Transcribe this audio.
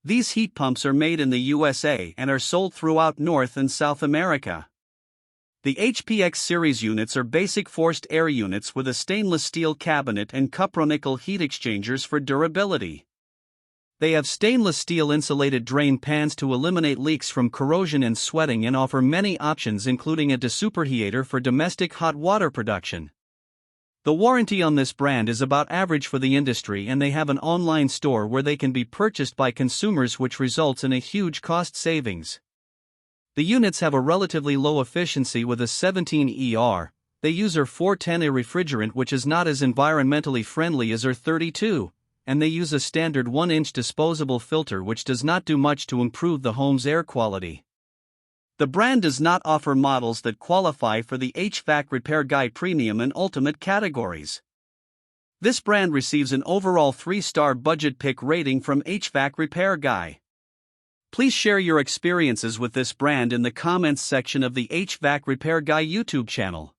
These heat pumps are made in the USA and are sold throughout North and South America. The HPX series units are basic forced air units with a stainless steel cabinet and cupronickel heat exchangers for durability. They have stainless steel insulated drain pans to eliminate leaks from corrosion and sweating and offer many options including a desuperheater for domestic hot water production. The warranty on this brand is about average for the industry, and they have an online store where they can be purchased by consumers, which results in a huge cost savings. The units have a relatively low efficiency with a 17 ER. They use R410A refrigerant, which is not as environmentally friendly as R32, and they use a standard 1-inch disposable filter which does not do much to improve the home's air quality. The brand does not offer models that qualify for the HvacRepairGuy Premium and Ultimate categories. This brand receives an overall 3-star budget pick rating from HvacRepairGuy. Please share your experiences with this brand in the comments section of the HvacRepairGuy YouTube channel.